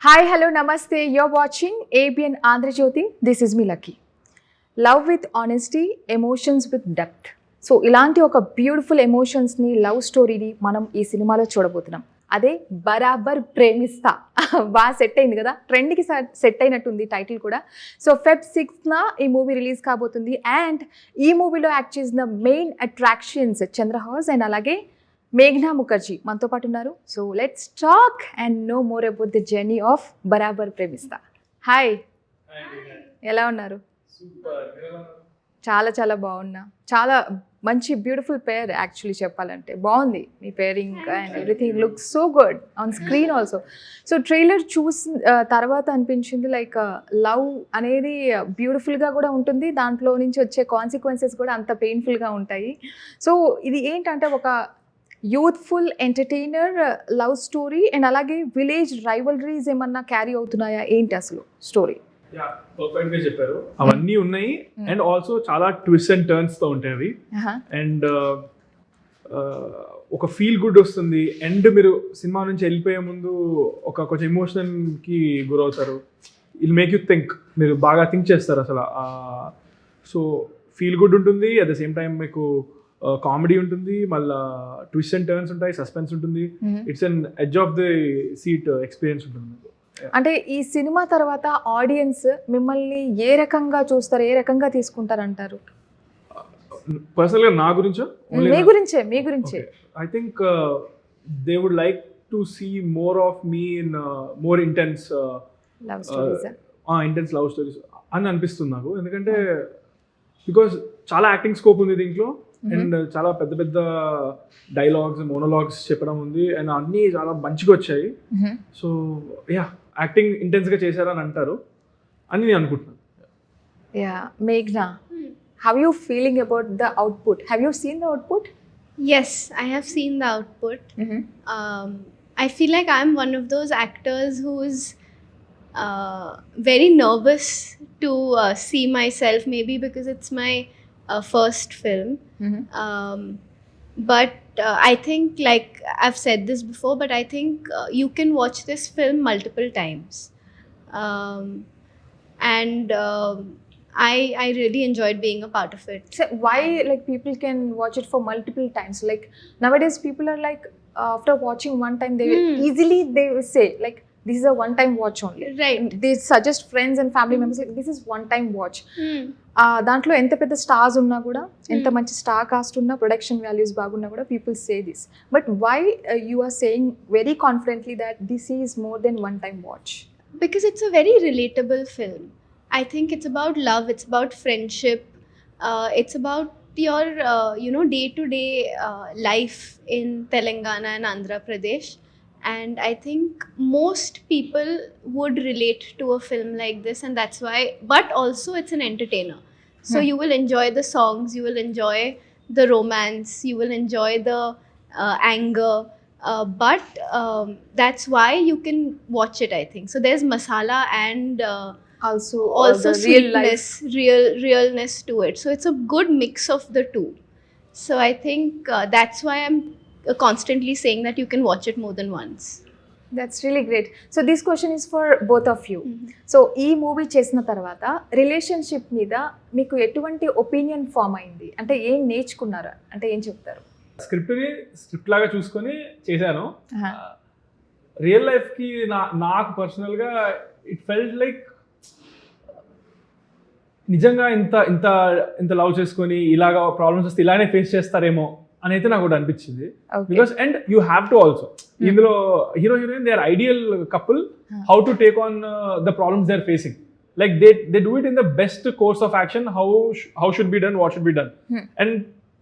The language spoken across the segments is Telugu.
Hi, hello, namaste. You're watching ABN Andhra Jyoti. This is me, Lucky. Love with honesty, emotions with depth. So ఇలాంటి ఒక బ్యూటిఫుల్ ఎమోషన్స్ని లవ్ స్టోరీని మనం ఈ సినిమాలో చూడబోతున్నాం. అదే బరాబర్ ప్రేమిస్తా. బాగా సెట్ అయింది కదా, ట్రెండ్కి సెట్ అయినట్టుంది టైటిల్ కూడా. సో Feb 6న ఈ మూవీ రిలీజ్ కాబోతుంది. అండ్ ఈ మూవీలో యాక్ట్ చేసిన మెయిన్ అట్రాక్షన్స్ చంద్రహాస్ అండ్ అలాగే మేఘ్నా ముఖర్జీ మనతో పాటు ఉన్నారు. So let's talk and no more about the journey of Barabar Premista. Hi, ఎలా ఉన్నారు? చాలా చాలా బాగున్నా. చాలా మంచి బ్యూటిఫుల్ పేర్ యాక్చువల్లీ చెప్పాలంటే. బాగుంది మీ pairing and everything looks so good on screen also. So trailer చూసిన తర్వాత అనిపించింది లైక్ లవ్ అనేది బ్యూటిఫుల్గా కూడా ఉంటుంది, దాంట్లో నుంచి వచ్చే కాన్సిక్వెన్సెస్ కూడా అంత పెయిన్ఫుల్గా ఉంటాయి. సో ఇది ఏంటంటే ఒక youthful entertainer love story and అలాగే విలేజ్ రైవల్రీస్ ఏమన్నా క్యారీ అవుతున్నాయా ఏంటి అసలు స్టోరీ? పర్ఫెక్ట్ గా చెప్పారు. అవన్నీ ఉన్నాయి అండ్ ఆల్సో చాలా ట్విస్ట్ అండ్ టర్న్స్ తో ఉంటాయి అవి. అండ్ ఒక ఫీల్ గుడ్ వస్తుంది. అండ్ మీరు సినిమా నుంచి వెళ్ళిపోయే ముందు ఒక కొంచెం ఎమోషనల్ కి గురవుతారు. ఇల్ మేక్ యూ థింక్, మీరు బాగా థింక్ చేస్తారు అసలు. సో ఫీల్ గుడ్ ఉంటుంది, అట్ ద సేమ్ టైం మీకు కామెడీ ఉంటుంది, మళ్ళీ ట్విస్ట్ అండ్ టర్న్స్ ఉంటాయి, సస్పెన్స్ ఉంటుంది. It's an edge of the seat experience ఉంటుంది మీకు. అంటే ఈ సినిమా తర్వాత ఆడియన్స్ మిమ్మల్ని ఏ రకంగా చూస్తారు, ఏ రకంగా తీసుకుంటారు అంటారు? పర్సనల్గా నా గురించా? మీ గురించే I think they would like to see more of me in more intense love stories అని అనిపిస్తుంది నాకు. ఎందుకంటే బికాస్ చాలా యాక్టింగ్ స్కోప్ ఉంది దీంట్లో అండ్ చాలా పెద్ద పెద్ద డైలాగ్స్, మోనోలాగ్స్ చెప్పడం ఉంది అండ్ అన్నీ చాలా మంచిగా వచ్చాయి. సో యా, యాక్టింగ్ ఇంటెన్స్ గా చేశారని అంటారు అని నేను అనుకుంటున్నాను. యా, మేఘ్నా, how you feeling about the output? Have you seen the output? Yes, I have seen the output. I feel like I'm one of those actors who's very nervous to see myself, maybe because it's my first film. But I think, like I've said this before, but I think you can watch this film multiple times. And I really enjoyed being a part of it. So why like people can watch it for multiple times? Like nowadays people are like after watching one time they easily they will say like this is a one time watch only. Right. They suggest friends and family members like this is one time watch. దాంట్లో ఎంత పెద్ద స్టార్స్ ఉన్నా కూడా, ఎంత మంచి స్టార్ కాస్ట్ ఉన్నా, ప్రొడక్షన్ వాల్యూస్ బాగున్నా కూడా people say this. But why you are saying very confidently that this is more than one time watch? Because it's a very relatable film. I think it's about love, it's about friendship, it's about your day-to-day life in Telangana and Andhra Pradesh. And I think most people would relate to a film like this, and that's why, but also it's an entertainer. So you will enjoy the songs, you will enjoy the romance, you will enjoy the anger, but that's why you can watch it, I think. So there's masala and also sweetness, realness to it. So it's a good mix of the two. So I think that's why I'm constantly saying that you can watch it more than once. That's really great. So this question is for both of you. So ఈ మూవీ చేసిన తర్వాత రిలేషన్షిప్ మీద మీకు ఎటువంటి ఒపీనియన్ ఫామ్ అయింది? అంటే ఏం నేర్చుకున్నారు, అంటే ఏం చెప్తారు? స్క్రిప్ట్ లాగా చూసుకొని చేశాను. రియల్ లైఫ్కి నాకు పర్సనల్గా ఇట్ ఫెల్ట్ లైక్ నిజంగా ఇంత ఇంత ఇంత లవ్ చేసుకొని ఇలాగా ప్రాబ్లమ్స్ వస్తే ఇలానే ఫేస్ చేస్తారేమో అని అయితే నాకు కూడా అనిపించింది. Because and you have to also ఇందులో hero heroine they are ideal couple how to take on the problems they are facing. Like they do it in the best course of action, how should be done, what should be done. And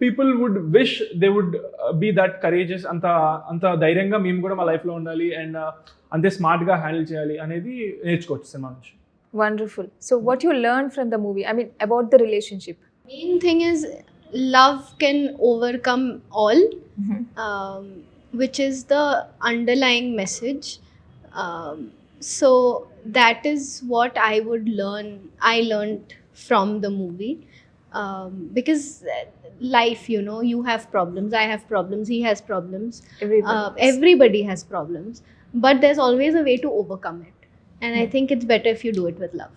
people would wish they would be that courageous. అంత ధైర్యంగా మేము కూడా మా లైఫ్లో ఉండాలి అండ్ అంతే స్మార్ట్గా హ్యాండిల్ చేయాలి అనేది నేర్చుకోవచ్చు సినిమా నుంచి. Wonderful. So what you learned from the movie, I mean about the relationship? Main thing is love can overcome all, which is the underlying message. So that is what I learned from the movie. Because life, you have problems, I have problems, he has problems, everybody has problems, but there's always a way to overcome it. And I think it's better if you do it with love.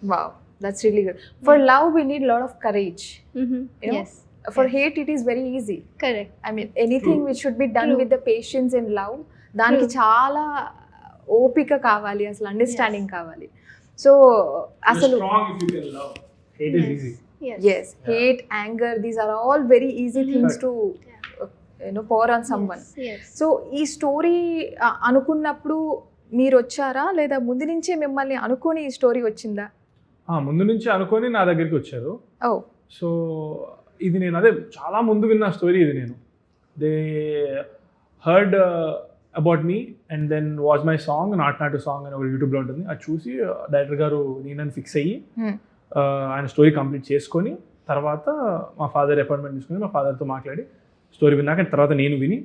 Wow, that's really good. For love, we need a lot of courage. Mm-hmm. You know? Yes. For Yes. hate, it is very easy. Correct. I mean, anything True. which should be done True. with the patience and love, దానికి True. చాలా ఓపిక కావాలి, అసలు అండర్స్టాండింగ్ కావాలి. సో అసలు strong if you can love. Hate is easy. Yes. yes, hate, anger, these are all very easy things to pour on someone. Yes. So ఈ స్టోరీ అనుకున్నప్పుడు మీరు వచ్చారా, లేదా ముందు నుంచే మిమ్మల్ని అనుకొని ఈ స్టోరీ వచ్చిందా? ముందు నుంచి అనుకొని నా దగ్గరికి వచ్చారు. ఓ సో ఇది నేను అదే చాలా ముందు విన్న స్టోరీ ఇది. నేను they heard about me and then was my song not not song అని ఒక యూట్యూబ్లో ఉంటుంది. అది చూసి డైరెక్టర్ గారు నేను ఫిక్స్ అయ్యి ఆయన స్టోరీ కంప్లీట్ చేసుకొని తర్వాత మా ఫాదర్ అపాయింట్మెంట్ తీసుకుని మా ఫాదర్తో మాట్లాడి స్టోరీ విన్నాక తర్వాత నేను విని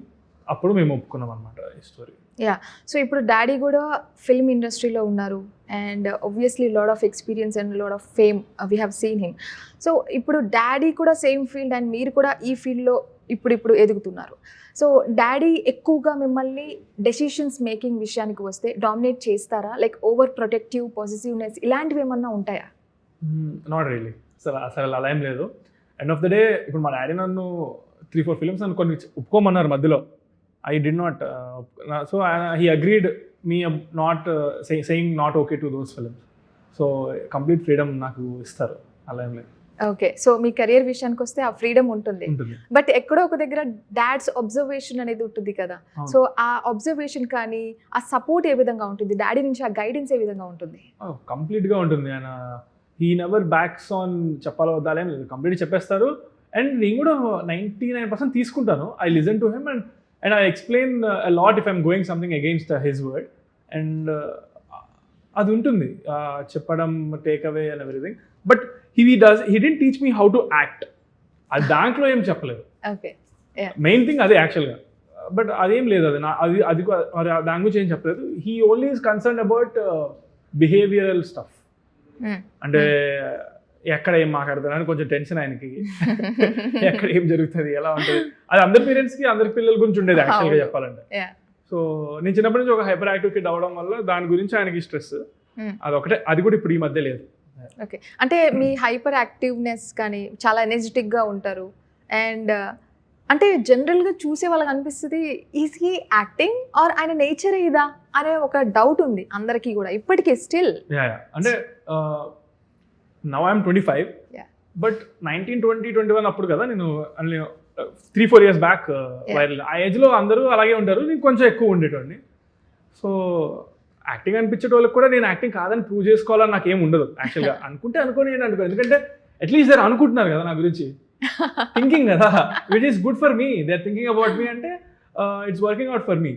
అప్పుడు మేము ఒప్పుకున్నాం అనమాట ఈ స్టోరీ. యా, సో ఇప్పుడు డాడీ కూడా ఫిల్మ్ ఇండస్ట్రీలో ఉన్నారు and obviously lot of experience and lot of fame we have seen him. So ఇప్పుడు డాడీ కూడా సేమ్ ఫీల్డ్ అండ్ మీరు కూడా ఈ ఫీల్డ్లో ఇప్పుడు ఎదుగుతున్నారు. సో డాడీ ఎక్కువగా మిమ్మల్ని డెసిషన్స్ మేకింగ్ విషయానికి వస్తే డామినేట్ చేస్తారా, లైక్ ఓవర్ ప్రొటెక్టివ్, పాజిటివ్నెస్ ఇలాంటివి ఏమన్నా ఉంటాయా? నాట్ రియలీ, అసలు అలా ఏం లేదు. ఎండ్ ఆఫ్ ద డే ఇప్పుడు మా డాడీ నన్ను 3-4 ఫిల్మ్స్ నన్ను కొన్ని ఒప్పుకోమన్నారు మధ్యలో. I did not, so he agreed me not saying not okay to those films. So complete freedom నాకు ఇస్తారు, అలా ఏం లేదు. ఓకే, సో మీ కెరియర్ విషయానికి వస్తే ఆ ఫ్రీడమ్ ఉంటుంది, ఉంటుంది. బట్ ఎక్కడో ఒక దగ్గర డాడ్స్ అబ్జర్వేషన్ అనేది ఉంటుంది కదా. సో ఆ అబ్జర్వేషన్ కానీ ఆ సపోర్ట్ ఏ విధంగా ఉంటుంది, డాడీ నుంచి ఆ గైడెన్స్ ఏ విధంగా ఉంటుంది? కంప్లీట్గా ఉంటుంది. ఆయన హీ నెవర్ బ్యాక్స్ ఆన్ చెప్పాలో వద్దాలేం లేదు, కంప్లీట్ చెప్పేస్తారు. అండ్ నేను కూడా 99% తీసుకుంటాను. I listen to him and I explain a lot if I'm going something against his word. And అది ఉంటుంది చెప్పడం, take away and everything. But he didn't teach me how to act. అది దాంట్లో ఏం చెప్పలేదు. ఓకే, మెయిన్ థింగ్ అదే యాక్చువల్గా. బట్ అదేం లేదు, అది దాని గురించి ఏం చెప్పలేదు. He only is concern about behavioural stuff. అంటే ఎక్కడ ఏం మాట్లాడతారని కొంచెం టెన్షన్ ఆయనకి, ఎక్కడ ఏం జరుగుతుంది, ఎలా ఉంటుంది. అది అందరి పేరెంట్స్కి అందరి పిల్లల గురించి ఉండేది యాక్చువల్గా చెప్పాలంటే. సో నేను చిన్నప్పటి నుంచి ఒక హైపర్ యాక్టివ్ కిడ్ అవ్వడం వల్ల దాని గురించి ఆయనకి స్ట్రెస్ అదొకటే. అది కూడా ఇప్పుడు ఈ మధ్య లేదు. ఓకే, అంటే మీ హైపర్ యాక్టివ్నెస్ కానీ చాలా ఎనర్జెటిక్గా ఉంటారు అండ్ అంటే జనరల్గా చూసే వాళ్ళకి అనిపిస్తుంది ఈజ్ హీ యాక్టింగ్ ఆర్ ఆయన నేచర్ ఇదా అనే ఒక డౌట్ ఉంది అందరికీ కూడా ఇప్పటికీ స్టిల్. అంటే నౌ ఐఎమ్ 25, Yeah. బట్ 19, 20, 21 అప్పుడు కదా నేను 3-4 years బ్యాక్ వైరల్. ఆ ఏజ్లో అందరూ అలాగే ఉంటారు, నేను కొంచెం ఎక్కువ ఉండేటోడిని. సో యాక్టింగ్ అనిపించే వాళ్ళకి కూడా నేను యాక్టింగ్ కాదని ప్రూవ్ చేసుకోవాలని నాకేం ఉండదు యాక్చువల్గా. అనుకుంటే అనుకోని అనుకో, ఎందుకంటే అట్లీస్ట్ దర్ అనుకుంటున్నారు కదా నా గురించి, థింకింగ్ కదా, which is good for me. They are thinking about me అంటే it's working out for me.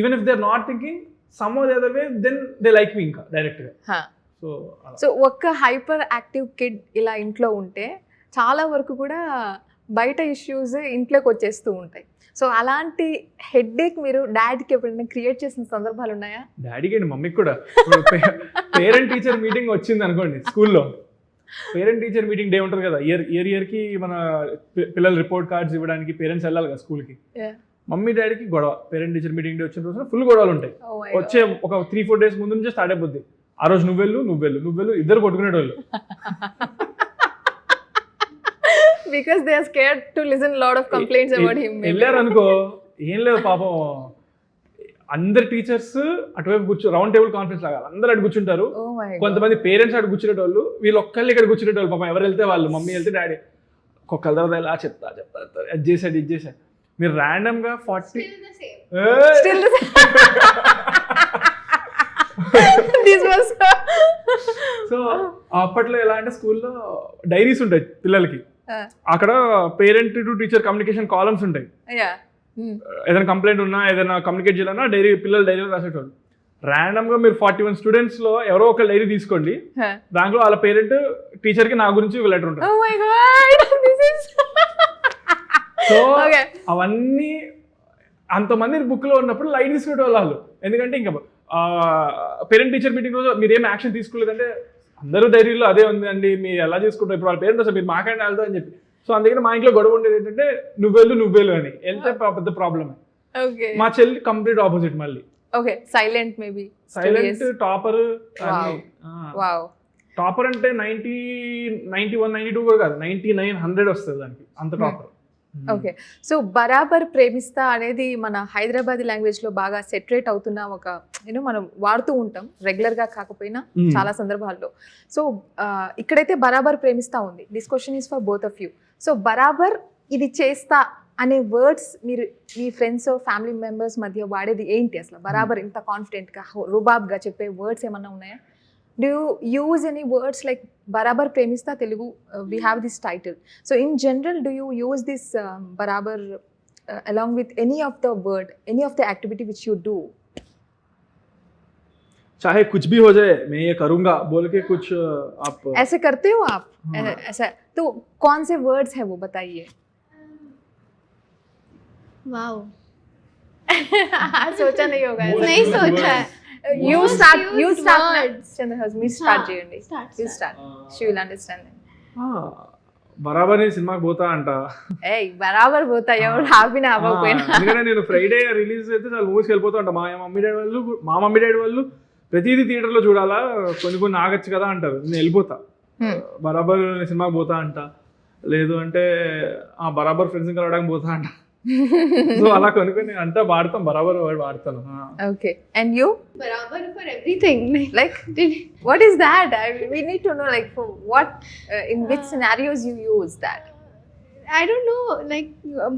Even if they are not thinking some or the other way, then they like me ఇంకా డైరెక్ట్గా. సో ఒక్క హైపర్ యాక్టివ్ కిడ్ ఇలా ఇంట్లో ఉంటే చాలా వరకు కూడా బయట ఇష్యూస్ ఇంట్లోకి వచ్చేస్తూ ఉంటాయి. సో అలాంటి హెడ్ఏక్ మీరు డాడీకి ఎప్పుడైనా క్రియేట్ చేసిన సందర్భాలు ఉన్నాయా? డాడీకి అండి, మమ్మీకి కూడా. పేరెంట్ టీచర్ మీటింగ్ వచ్చింది అనుకోండి స్కూల్లో, పేరెంట్ టీచర్ మీటింగ్ డే ఉంటుంది కదా, ఇయర్కి మన పిల్లల రిపోర్ట్ కార్డ్స్ ఇవ్వడానికి పేరెంట్స్ వెళ్ళాలి కదా స్కూల్కి. మమ్మీ డాడీకి గొడవ. పేరెంట్ టీచర్ మీటింగ్ డే వచ్చిన రోజున ఫుల్ గొడవలు ఉంటాయి. వచ్చే ఒక 3-4 days ముందు నుంచే స్టార్ట్ అయిపోద్ది. ఆ రోజు నువ్వెళ్ళు ఇద్దరు కొట్టుకునేటోళ్ళు. Because they are scared to listen lot of complaints about him. వెళ్ళారు అనుకో, ఏం లేదు పాపం, అందరు టీచర్స్ అటువైపు రౌండ్ టేబుల్ కాన్ఫరెన్స్ లాగా అందరు అటు కూర్చుంటారు. కొంతమంది పేరెంట్స్ అటు కూర్చునేటోళ్ళు, వీళ్ళు ఒక్కళ్ళు ఇక్కడ కూర్చునేటోళ్ళు. పాపం ఎవరు వెళ్తే వాళ్ళు, మమ్మీ వెళ్తే డాడీ ఒక్కళ్ళ తర్వాత ఇలా చెప్తా అది చేశాడు. మీరు ర్యాండమ్ గా 40 Still the same. This was so అప్పట్లో ఎలా అంటే స్కూల్లో డైరీస్ ఉంటాయి పిల్లలకి, అక్కడ parent to teacher communication columns ఉంటాయి. ఏదైనా కంప్లైంట్ ఉన్నా ఏదైనా కమ్యూనికేట్ చేయాలన్నా పిల్లలు డైరీలో రాసేటోళ్ళు. ర్యాండమ్ గా మీరు 41 students లో ఎవరో ఒక డైరీ తీసుకోండి, దాంట్లో వాళ్ళ పేరెంట్ టీచర్ కి నా గురించి లెటర్ ఉంటుంది. సో అవన్నీ అంతమంది బుక్ లో ఉన్నప్పుడు లైట్ తీసుకునే వాళ్ళు. ఎందుకంటే ఇంకా పేరెంట్ టీచర్ మీటింగ్ రోజు మీరు ఏం యాక్షన్ తీసుకోలేదంటే అందరూ డైరీలో అదే ఉంది అండి, మీరు ఎలా చేసుకుంటారు, ఇప్పుడు వాళ్ళ పేరెంట్ వస్తే మీరు మాకంటే వెళ్తా అని చెప్పి. సో అందుకని మా ఇంట్లో గొడవ ఉండేది ఏంటంటే నువ్వెళ్ళు అని వెళ్తే పెద్ద ప్రాబ్లమే. మా చెల్లి కంప్లీట్ ఆపోజిట్. మళ్ళీ okay silent maybe silent topper wow topper అంటే 91-92 కూడా కాదు 99-100 వస్తుంది దానికి అంత టాపర్. ఓకే సో బరాబర్ ప్రేమిస్తా అనేది మన హైదరాబాదీ లాంగ్వేజ్ లో బాగా సెటరేట్ అవుతున్న ఒక యూనో మనం వాడుతూ ఉంటాం రెగ్యులర్ గా కాకపోయినా చాలా సందర్భాల్లో. సో ఇక్కడైతే బరాబర్ ప్రేమిస్తా ఉంది. This question is for both of you. So బరాబర్ ఇది చేస్తా అనే వర్డ్స్ మీరు మీ ఫ్రెండ్స్ ఫ్యామిలీ మెంబర్స్ మధ్య వాడేది ఏంటి అసలు? బరాబర్ ఇంత కాన్ఫిడెంట్ గా రుబాబ్గా చెప్పే వర్డ్స్ ఏమన్నా ఉన్నాయా? Do you use any words like barabar premista Telugu? We have this title. So in general, do you use this barabar along with any of the word, any of the activity which you do? चाहे कुछ भी हो जाए मैं ये करूंगा बोल के कुछ आप ऐसे करते हो आप? ऐसा तो कौन से words हैं वो बताइए. वाओ सोचा नहीं होगा ऐसा. नहीं सोचा है. You Most start used now. words. Chandrahas, me start చేయండి. You Start. start. She will understand then. బరాబర్ నేను సినిమాకి పోతా అంట. ఏయ్ బరాబర్ పోతా ఎవరు హ్యాపీనా అవ్వకపోయినా. ఎందుకంటే నేను ఫ్రైడే రిలీజ్ అయితే చాలా మూవీస్కి వెళ్ళిపోతా ఉంటా. మా మమ్మీ డాడీ వాళ్ళు ప్రతిదీ థియేటర్లో చూడాలా, కొన్ని ఆగచ్చు కదా అంటారు. నేను వెళ్ళిపోతా. బరాబర్ సినిమాకి పోతా అంట. లేదు అంటే బరాబర్ ఫ్రెండ్స్ కలవడానికి పోతా అంట. సో అలా కొన్ని అంతా వాడతాం, బరాబర్ వర్డ్ వాడతాను. Okay and you? Barabar for everything. Like what is that? We need to know like for what in which scenarios you use that. I don't know, like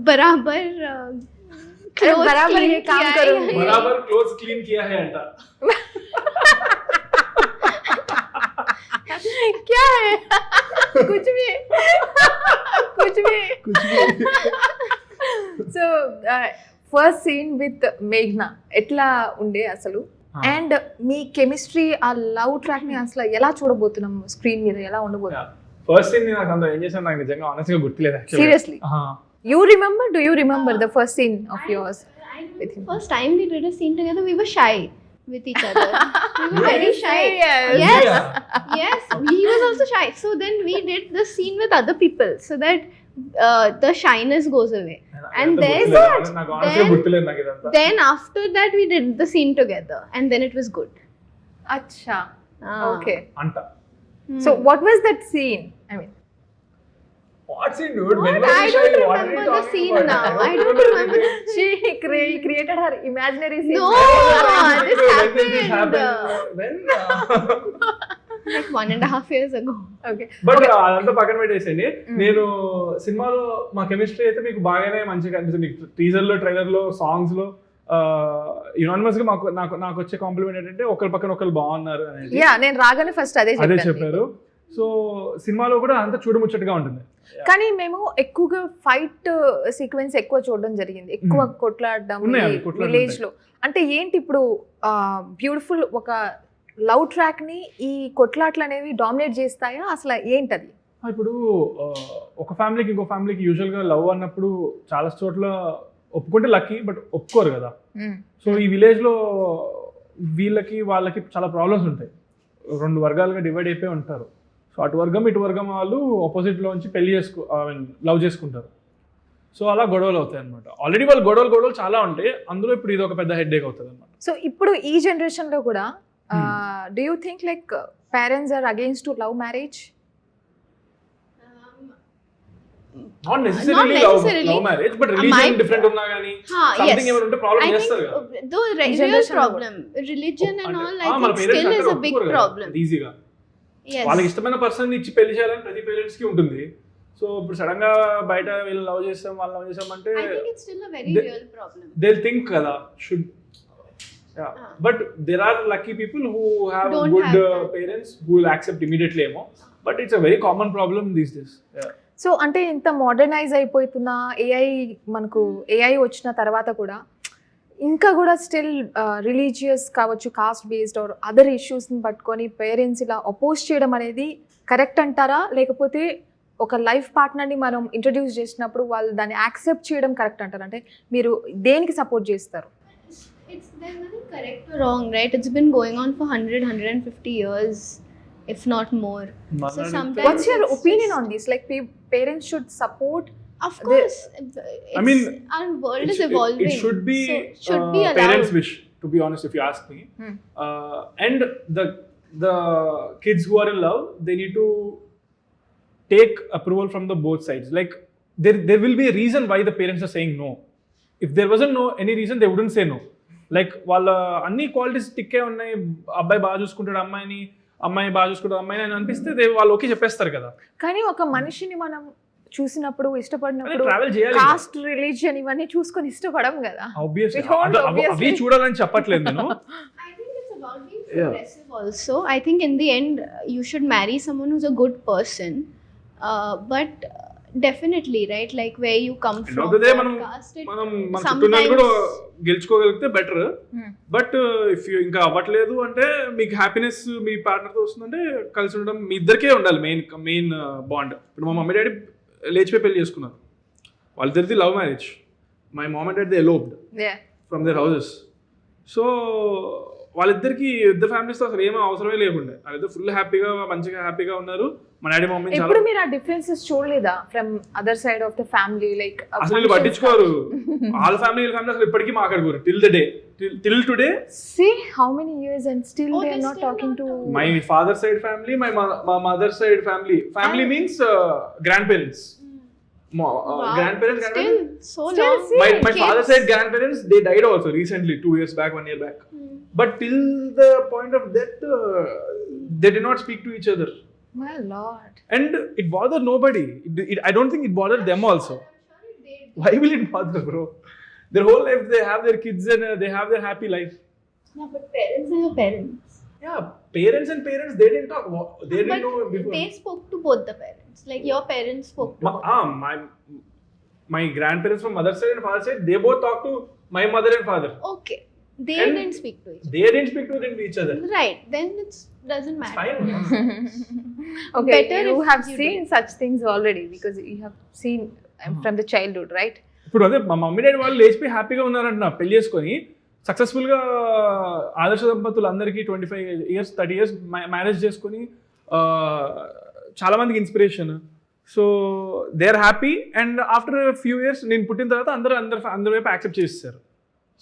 barabar clothes बराबर clean ये काम किया करूंगी. है. బరాబర్ క్లోజ్ క్లీన్ కియా హై అంట. क्या है? कुछ भी कुछ भी. సో ఫస్ట్ సీన్ విత్ మేఘ్నా ఎట్లా ఉండే అసలు? అండ్ మీ కెమిస్ట్రీ ఆ లవ్ ట్రాక్ ని అసలు ఎలా చూడబోతున్నాం స్క్రీన్ మీద, ఎలా ఉండబోతున్నాం? ఫస్ట్ సీన్ నాకు అంత ఏం చేశాను నాకు నిజంగా ఆనెస్ట్గా గుర్తులేదు. Seriously you remember? Do you remember the first scene of yours with him? First time we did a scene together, we were shy with each other. We were very shy. Serious? Yes, yes. He was also shy. So then we did the scene with other people so that the shyness goes away. And నాకు ఆనెస్ట్గా గుర్తులేదు నాకు ఇదంతా. then after that we did the scene together, and then it was good. అచ్చా ఓకే. అంట. So what was that scene? I mean What scene, dude? When What? was I she don't shy? What are you remember the talking scene about? now. I don't remember. she created her imaginary scene. No, this When did this happened happen? When? like 1.5 years ago. Okay. But అదంతా పక్కన పెట్టేసండి. నేను సినిమాలో మా కెమిస్ట్రీ అయితే మీకు బాగానే మంచిగా అనిపిస్తుంది. టీజర్ లో, ట్రైలర్ లో, సాంగ్స్ లో యునానిమస్ గా నాకు వచ్చే కాంప్లిమెంట్ ఏంటంటే ఒకరి పక్కన ఒకరు బాగున్నారు అనేది. యా నేను రాగానే ఫస్ట్ అదే చెప్పారు. సో సినిమాలో కూడా అంతా చూడముచ్చటగా ఉంటుంది. కానీ మేము ఎక్కువగా ఫైట్ సీక్వెన్స్ ఎక్కువ చూడడం జరిగింది, ఎక్కువ కొట్లాడడం విలేజ్ లో. అంటే ఏంటి ఇప్పుడు బ్యూటిఫుల్ ఒక లవ్ ట్రాక్ ని ఈ కొట్లాట్లు అనేవి డామినేట్ చేస్తాయా అసలు ఏంటది? ఇప్పుడు ఒక ఫ్యామిలీకి ఇంకో ఫ్యామిలీకి యూజువల్ గా లవ్ అన్నప్పుడు చాలా చోట్ల ఒప్పుకుంటే లక్కీ, బట్ ఒప్పుకోరు కదా. సో ఈ విలేజ్ లో వీళ్ళకి వాళ్ళకి చాలా ప్రాబ్లమ్స్ ఉంటాయి. 2 వర్గాలుగా డివైడ్ అయిపోయి ఉంటారు. సో అటు వర్గం ఇటు వర్గం వాళ్ళు ఆపోజిట్లోంచి లవ్ చేసుకుంటారు. సో అలా గొడవలు అవుతాయి అనమాట. ఆల్రెడీ వాళ్ళు గొడవలు చాలా ఉంటాయి, అందులో ఇప్పుడు ఇది ఒక పెద్ద హెడ్ఏక్ అవుతుంది అనమాట. సో ఇప్పుడు ఈ జనరేషన్లో కూడా do you think like parents are against to love marriage? Not necessarily love marriage, but religion different ఉన్నా గానీ సంథింగ్ ఏమైనా ఉంటే ప్రాబ్లం చేస్తారు కదా. Though real problem, religion and all, I think still is a big problem. ఈజీగా Yes. వాళ్ళకి ఇష్టమైన పర్సన్ ఇచ్చి పెళ్లి చేయాలని ప్రతి పేరెంట్స్ కి ఉంటుంది. సో ఇప్పుడు సడన్ గా బయట వీళ్ళు లవ్ చేస్తాం వాళ్ళు లవ్ చేస్తామంటే I think it's still a very real problem. They think కదా should. But there are lucky people who have good parents who will accept immediately ఏమో, but it's a very common problem these days. So అంటే ఇంత మోడర్నైజ్ అయిపోతున్న మనకు ఏఐ వచ్చిన తర్వాత కూడా ఇంకా కూడా స్టిల్ రిలీజియస్ కావచ్చు, కాస్ట్ బేస్డ్ ఆర్ అదర్ ఇష్యూస్ని పట్టుకొని పేరెంట్స్ ఇలా అపోజ్ చేయడం అనేది కరెక్ట్ అంటారా? లేకపోతే ఒక లైఫ్ పార్ట్నర్ని మనం ఇంట్రడ్యూస్ చేసినప్పుడు వాళ్ళు దాన్ని యాక్సెప్ట్ చేయడం కరెక్ట్ అంటారా? అంటే మీరు దేనికి సపోర్ట్ చేస్తారు? There's nothing correct or wrong, right? It's been going on for 100-150 years, if not more. So sometimes What's your opinion on this? Like parents should support? Of course, I mean, our world is evolving. It should be, so should be allowed. parents' wish. to be honest, if you ask me. Hmm. And the kids who are in love, they need to take approval from the both sides. Like there will be a reason why the parents are saying no. If there wasn't any reason, they wouldn't say no. Like వాళ్ళ అన్ని క్వాలిటీస్ టిక్కే ఉన్నాయి, అబ్బాయి బాగా చూసుకుంటాడు అమ్మాయిని, అమ్మాయి బాగా చూసుకుంటాడు అమ్మాయిని అని అనిపిస్తే వాళ్ళు ఓకే చెప్పేస్తారు కదా. కానీ ఒక మనిషిని మనం చూసినప్పుడు ఇష్టపడినప్పుడు ట్రావెల్ చేయాలి, కాస్ట్ రిలీజియన్ ఇవన్నీ చూసుకొని ఇష్టపడం కదా. ఆబ్వియస్లీ We don't అవి చూడాలని చెప్పట్లేదు నేను. I think it's about being progressive also. I think in the end, you should marry someone who's a good person. But definitely, right? Like where you come End from. of the day, what మనం caste it- మన sometimes- చుట్టూ కూడా గెలుచుకోగలిగితే better. Hmm. But if you ఇంకా అవ్వట్లేదు అంటే, మీకు హ్యాపీనెస్ మీ పార్ట్నర్తో వస్తుందంటే కలిసి ఉండడం మీ ఇద్దరికే ఉండాలి మెయిన్ బాండ్. ఇప్పుడు మా మమ్మీ డాడీ లేచిపోయి పెళ్లి చేసుకున్నారు, వాళ్ళిద్దరిది love marriage. My mom and daddy they eloped Yeah. From their houses. So వాళ్ళిద్దరికి ఇద్దరు ఫ్యామిలీస్తో అసలు ఏమీ అవసరమే లేకుండే, వాళ్ళిద్దరు ఫుల్ హ్యాపీగా మంచిగా హ్యాపీగా ఉన్నారు. మా డాడీ మమ్మీ చాలా ఎప్పుడు మీరు ఆ డిఫరెన్సెస్ చూడలేదా from other side of the family? Like అసలు వీళ్ళు పట్టించుకోరు. వాళ్ళ ఫ్యామిలీ అసలు ఇప్పటికీ మాట్లాడుకోరు till today. See how many years and still Oh, they are they not still talking not to. talking. My father side family, my mother side family. Family means grandparents. Wow. Grandparents. Still so Still long. see. My Kids. father side grandparents, they died also recently, 2 years back, 1 year back. But till the point of death, they did not speak to each other. My lord. And it bothered nobody. I don't think it bothered them also. Why will it bother, bro? Their whole life they have their kids and they have their happy life. Yeah, but parents are your parents. Yeah, parents and parents, they didn't talk. They didn't But know before. they spoke to both the parents. Like your parents spoke to both. My grandparents from mother side and father side, they both talked to my mother and father. Okay. They And didn't speak to each They didn't speak to each other. other. Right. Then it doesn't It's matter. fine. Okay, Better you if have you seen such things already because you have seen from the childhood, right? ఇప్పుడు అదే మా మమ్మీ డాడీ వాళ్ళు లేచిపోయి హ్యాపీగా ఉన్నారంట పెళ్లి చేసుకొని. సక్సెస్ఫుల్గా ఆదర్శ దంపతులు అందరికీ 25 years 30 years మ్యారేజ్ చేసుకొని చాలా మందికి inspiration. So they are happy. And after few years నేను పుట్టిన తర్వాత అందరి వైపు యాక్సెప్ట్ చేస్తారు.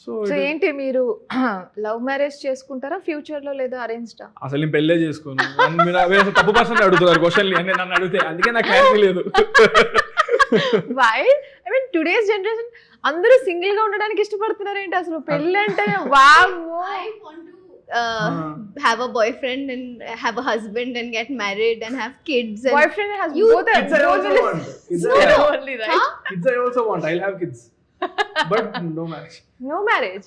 సో సో ఏంటి మీరు లవ్ మ్యారేజ్ చేసుకుంటారా ఫ్యూచర్ లో లేదా అరేంజ్డా? అసలు నేను పెళ్ళే చేసుకోను. మీరు అసలు తప్పు పర్సన్ అడుగుతున్నారు క్వశ్చన్లు అంటే నన్ను అడిగితే, అందుకే నాకు క్లారిటీ లేదు. Why? I mean today's generation అందరూ సింగిల్ గా ఉండడానికి ఇష్టపడుతున్నారు ఏంటి అసలు? పెళ్ళి అంటే వామ్మో. I want to have a boyfriend and have a husband and get married and have kids. And boy friend has You- both Kids I also want. Kids I not also- only, right? Kids I also want. I'll have kids. But no marriage. No marriage.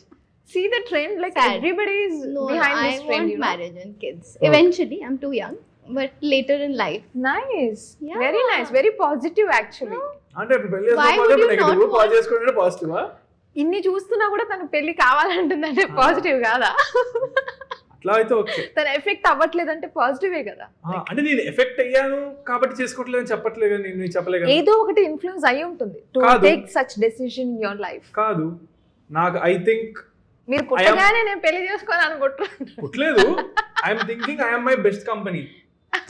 See the trend, like Sad. everybody is no, behind I this trend, want you know. marriage and kids. Eventually, I'm too young, but later in life. Nice. Yeah. Very nice. Very positive actually. అంటే ఇప్పుడు పెళ్లి Why would చేసుకోకపోతే you negative, not pause want- చేసుకుంటే పాజిటివా? ఇన్ని చూస్తున్నా కూడా తన పెళ్లి కావాలంటుందంటే పాజిటివ్ కాదా? అట్లా అయితే ఓకే. తన ఎఫెక్ట్ అవ్వట్లేదంటే పాజిటివే కదా. అంటే నేను ఎఫెక్ట్ అయ్యాను కాబట్టి చేసుకోవట్లేదని చెప్పట్లేదు, నేను చెప్పలేదు. ఏదో ఒకటి ఇన్ఫ్లుయెన్స్ అయి ఉంటుంది టు కాదు. Take such decision in your life. కాదు, నాకు ఐ థింక్ మీరు పుట్టగానే నేను పెళ్లి చేసుకోవాలి అనుకుంటున్నాను. పుట్టలేదు. I'm thinking I'm my best company.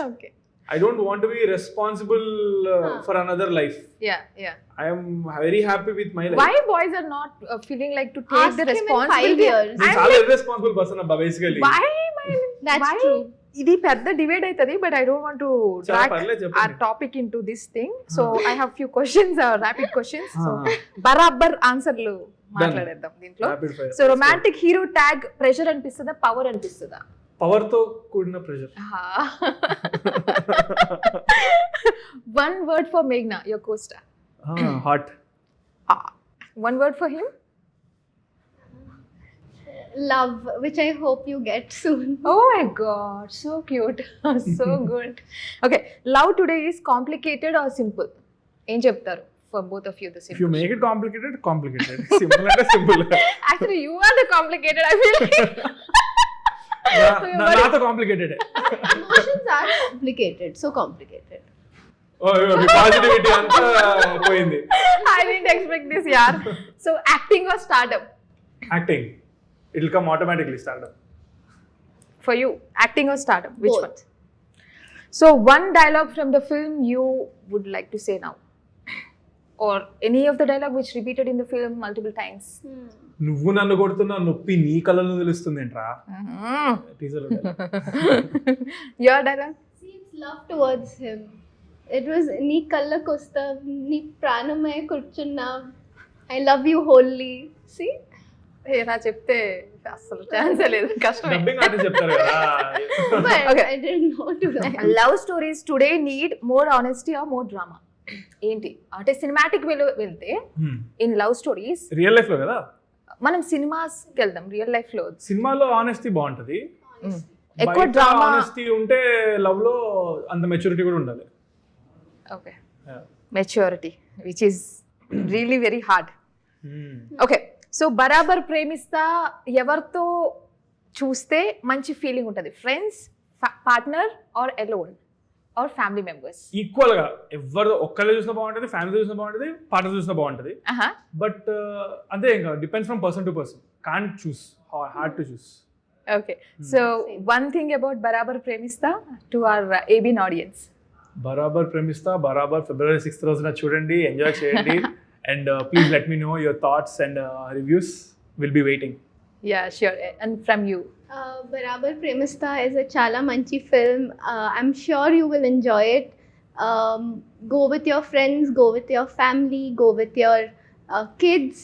Okay. I don't want to be responsible for another life. Yeah. I am very happy with my life. Why boys are not feeling like to take Ask the him in 5 responsibility? years. నేను I'm చాలా like, irresponsible person అబ్బా basically. why That's why? true. ఇది పెద్ద డిబేట్ అవుతుంది, but I don't want to చాలా డ్రాగ్ పర్లేదు చెప్పండి. our topic into this thing. So I have few questions, rapid questions. So Ah. బరాబర్ ఆన్సర్లు మాట్లాడేద్దాం దీంట్లో. Rapid fire. So romantic hero tag pressure అనిపిస్తుందా పవర్ అనిపిస్తుందా? పవర్ తో కూడిన pressure. One word for Meghna, your co-star. Hot. One word for him. Love, which I hope you get soon. Oh my god, so cute. So good. Okay, love today is complicated or simple? ఏం చెప్తారు for both of you the same? If you make it complicated, simple అంటే simple. Actually you are the complicated, I feel like. నాతో complicated. Emotions are complicated, so complicated. Positivity అంతా పోయింది. I didn't expect this, yaar. So acting or stardom? Acting, it will come automatically stardom. For you, acting or stardom? Which Both. one? So one dialogue from the film you would like to say now, or any of the dialogue which repeated in the film multiple times. నువ్వు నన్ను కొడుతున్న నొప్పి నీ కళ్ళలో తెలుస్తుంది ఏంట్రా teaser your dialogue. See, it's love towards him. It was నీ కళ్ళకు వస్తా, నీ ప్రాణమై కూర్చున్నా, I love you wholly. See? ఇలా చెప్తే అసలు ఛాన్స్ లేదు, కష్టమే. డబ్బింగ్ ఆర్టిస్ట్ చెప్తారు కదా. But Okay. I didn't know to like. Love stories today need more honesty or more drama. ఏంటి అంటే సినిమాటిక్ వెళ్తే in love stories real life లో కదా, మనం సినిమాస్కి వెళ్దాం, రియల్ లైఫ్ లో సినిమాలో ఆనెస్టీ బాగుంటది, ఎక్కువ డ్రామా. ఆనెస్టీ ఉంటే లవ్ లో అంత మెచ్యూరిటీ కూడా ఉండాలి. Okay, maturity which is really very hard. Okay, so Barabar Premista ఎవరితో చూస్తే మంచి ఫీలింగ్ ఉంటుంది? Friends, partner or alone or family members? Equal గా ఎవరు ఒక్కళ్ళే చూసినా బాగుంటది, ఫ్యామిలీ చూసినా బాగుంటది, పార్ట్నర్ చూసినా బాగుంటది. బట్ అంతే, ఇంకా depends from person to person, can't choose, hard to choose. Okay, so one thing about Barabar Premista to our ABN audience. Barabar Premista Barabar February 6th రోజున చూడండి, ఎంజాయ్ చేయండి. And please let me know your thoughts and reviews, will be waiting. Yeah sure. And from you? Barabar Premista is a chala manchi film. I'm sure you will enjoy it. Go with your friends, go with your family, go with your kids,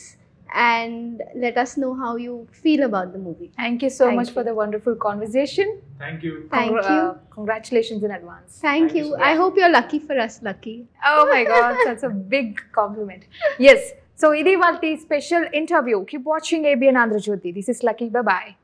and let us know how you feel about the movie. Thank you so Thank much for you. the wonderful conversation. Thank you. Thank you. Congratulations in advance. Thank Thank you you. so much. I hope you're lucky for us, Lucky. Oh my God, that's a big compliment. Yes, so ఇది వాళ్ళ special interview. Keep watching ABN Andhra Jyoti. This is Lucky. Bye bye.